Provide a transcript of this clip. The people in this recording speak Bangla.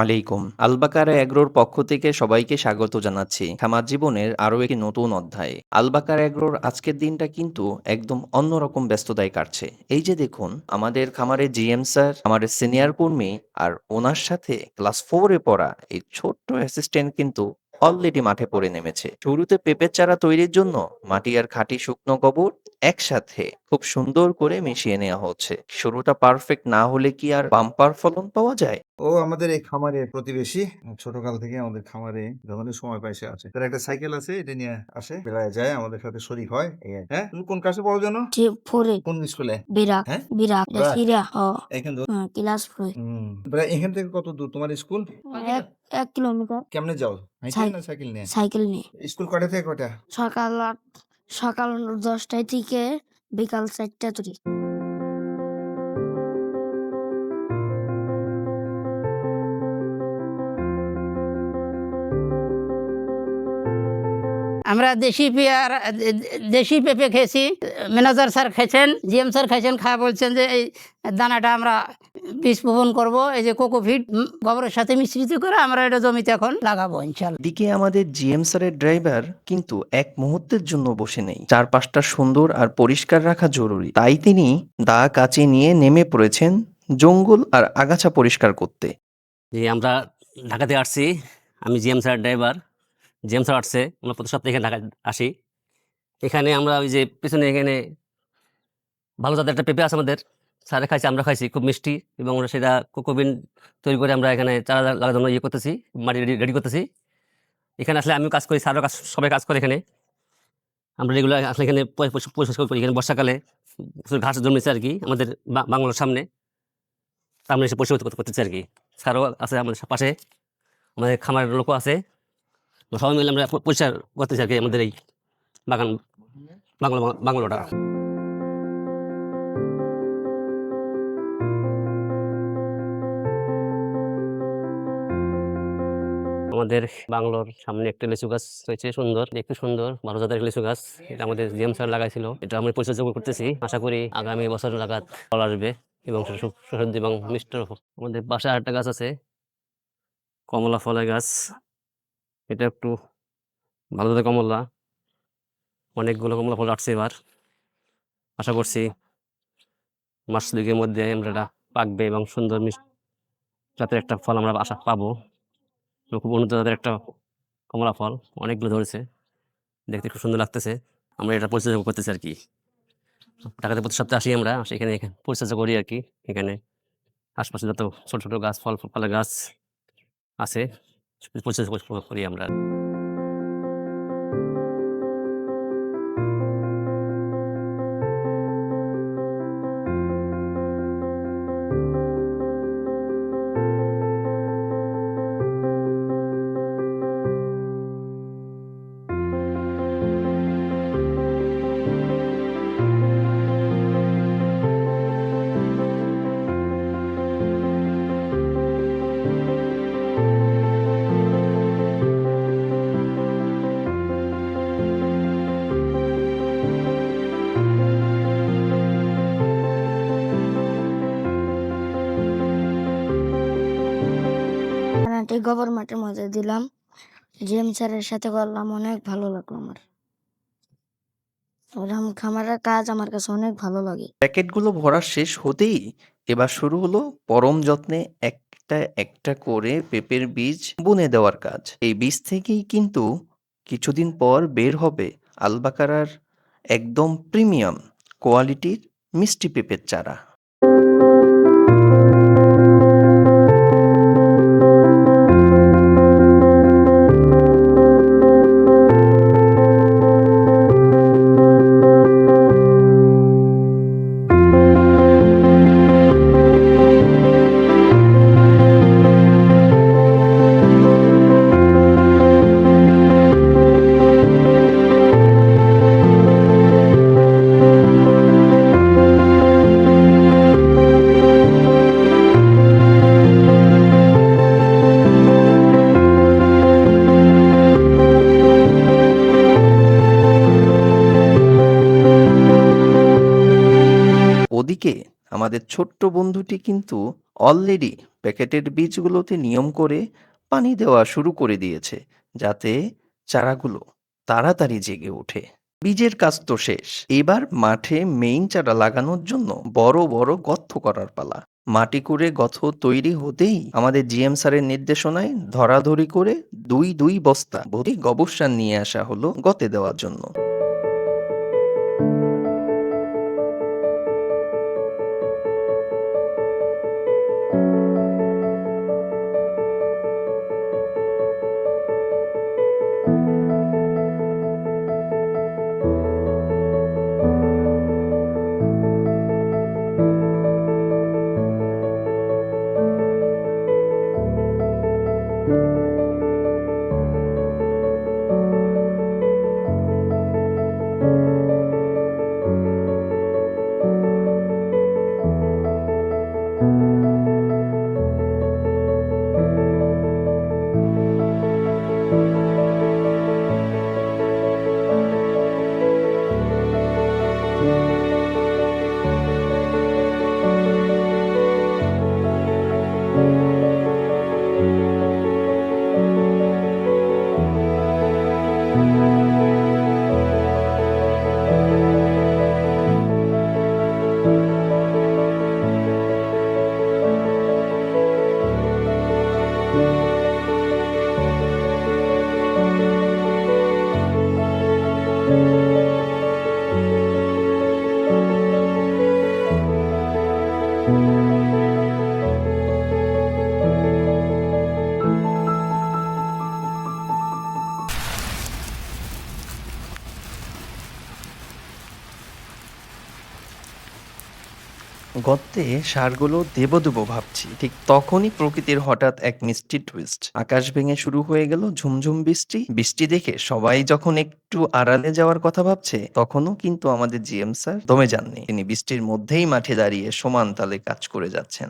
আলাইকুম। আলবাকারা এগ্রোর পক্ষ থেকে সবাইকে স্বাগত জানাচ্ছি খামার জীবনের আরো একটি নতুন অধ্যায়ে। আলবাকারা এগ্রোর আজকের দিনটা কিন্তু একদম অন্যরকম ব্যস্ততায় কাটছে। এই যে দেখুন, আমাদের খামারে জিএম স্যার, আমাদের সিনিয়র কর্মী আর ওনার সাথে ক্লাস 4 এ পড়া এই ছোট্ট অ্যাসিস্ট্যান্ট কিন্তু অলরেডি মাঠে পড়ে নেমেছে। শুরুতে পেঁপের চারা তৈরির জন্য মাটি আর খাঁটি শুকনো গোবর একসাথে খুব সুন্দর করে মিশিয়ে নেওয়া হচ্ছে। শুরুটা পারফেক্ট না হলে কি আর বাম্পার ফলন পাওয়া যায়? ও আমাদের এই খামারের প্রতিবেশী। ছোটকাল থেকে আমাদের খামারে যখনই সময় পায় সে আসে। তার একটা সাইকেল আছে, এটা নিয়ে আসে, বেড়ায় যায়, আমাদের সাথে শরীক হয়। হ্যাঁ, তুমি কোন ক্লাসে পড়ো জানো? যে ফোরে কোন স্কুলে? বিরাট হ্যাঁ, বিরাট বিরাট? সিরিয়া এখান থেকে ক্লাস ফোরে এখান থেকে কত দূর তোমার স্কুল? 1 কিলোমিটার কেমনে যাও? হাইটে না সাইকেল নিয়ে? সাইকেল নিয়ে। স্কুল কয়টা থেকে কয়টা? সকাল 10টায় থেকে বিকাল 4টা থেকে। আমরা দেশি পেঁপে খেয়েছি। ম্যানেজার স্যার খেয়েছেন, জিএম স্যার খেয়েছেন, খাওয়া বলছেন যে এই দানাটা আমরা বীজ বপন করব, এই যে কোকোপিট গোবরের সাথে মিশ্রিত করে আমরা এটা জমিতে এখন লাগাবো ইনশাল্লাহ। এদিকে আমাদের জিএম স্যারের ড্রাইভার কিন্তু এক মুহূর্তের জন্য বসে নেই। চারপাশটা সুন্দর আর পরিষ্কার রাখা জরুরি, তাই তিনি দা কাঁচি নিয়ে নেমে পড়েছেন জঙ্গল আর আগাছা পরিষ্কার করতে। যে আমরা ঢাকাতে আসছি, আমি GM sir driver. GM sir আসছে, আমরা প্রতি সপ্তাহে এখানে ঢাকা আসি। এখানে আমরা ওই যে পিছনে এখানে ভালো জাতের একটা পেঁপে আছে আমাদের, স্যারে খাইছি, আমরা খাইছি, খুব মিষ্টি। এবং আমরা সেটা কোকোবিন তৈরি করে আমরা এখানে চারা লাগার জন্য করতেছি, মাটি রেডি করতেছি। এখানে আসলে আমিও কাজ করি, স্যারও কাজ, সবাই কাজ করে এখানে। আমরা রেগুলার আসলে এখানে পরিষ্কার করি। এখানে বর্ষাকালে ঘাস জন্মেছে আর কি আমাদের বাংলার সামনে, আমরা এসে পরিষ্কার করতেছি আর কি। স্যারও আছে আমাদের পাশে, আমাদের খামারের লোকও আছে। সবাই মিলে আমরা পরিষ্কার করতেছি আর কি আমাদের এই বাগান, বাংলোটা। আমাদের বাংলোর সামনে একটা লিচু গাছ হয়েছে, সুন্দর, দেখতে সুন্দর, ভালো জাতের লিচু গাছ। এটা আমাদের জিএম স্যার লাগাইছিল, এটা আমরা পরিচর্যা করতেছি। আশা করি আগামী বছর নাগাদ ফল আসবে এবং সুস্বাদু এবং মিষ্টি। আমাদের বাসায় আরেকটা গাছ আছে, কমলা ফলের গাছ। এটা একটু ভালো জাতের কমলা, অনেকগুলো কমলা ফল আসছে এবার। আশা করছি মাস 2 মধ্যে আমরা এটা পাকবে এবং সুন্দর মিষ্টি জাতের একটা ফল আমরা আশা পাবো। খুব উন্নত জাতের একটা কমলা ফল, অনেকগুলো ধরেছে, দেখতে খুব সুন্দর লাগতেছে। আমরা এটা পরিচর্যা করতেছি আর কি। ঢাকাতে প্রতি সপ্তাহে আসি আমরা, সেখানে পরিচর্যা করি আর কি। এখানে আশপাশে যত ছোট ছোট গাছ, ফলের গাছ আছে, পরিচর্যা করি আমরা। গোবর মাটির মধ্যে দিলাম, জিএম স্যারের সাথে করলাম, অনেক ভালো লাগলো আমার। খামারের কাজ আমার কাছে অনেক ভালো লাগে। প্যাকেটগুলো ভরা শেষ হতেই এবার শুরু হলো পরম যত্নে একটা একটা করে পেঁপের বীজ বুনে দেওয়ার কাজ। এই বীজ থেকেই কিন্তু কিছুদিন পর বের হবে আলবাকারার একদম প্রিমিয়াম কোয়ালিটির মিষ্টি পেঁপের চারা। ওদিকে আমাদের ছোট্ট বন্ধুটি কিন্তু অলরেডি প্যাকেটের বীজগুলোতে নিয়ম করে পানি দেওয়া শুরু করে দিয়েছে, যাতে চারাগুলো তাড়াতাড়ি জেগে ওঠে। বীজের কাজ তো শেষ। এবার মাঠে মেইন চারা লাগানোর জন্য বড় বড় গর্ত করার পালা। মাটি করে গর্ত তৈরি হতেই আমাদের জিএম স্যারের নির্দেশনায় ধরাধরি করে 2 বস্তা ভর্তি গোবর সার নিয়ে আসা হলো গর্তে দেওয়ার জন্য। গর্তে সারগুলো দেব ভাবছি, ঠিক তখনই প্রকৃতির হঠাৎ এক মিষ্টি টুইস্ট। আকাশ ভেঙে শুরু হয়ে গেল ঝুমঝুম বৃষ্টি। বৃষ্টি দেখে সবাই যখন একটু আড়ালে যাওয়ার কথা ভাবছে, তখনও কিন্তু আমাদের জিএম স্যার দমে যাননি। তিনি বৃষ্টির মধ্যেই মাঠে দাঁড়িয়ে সমান তালে কাজ করে যাচ্ছেন।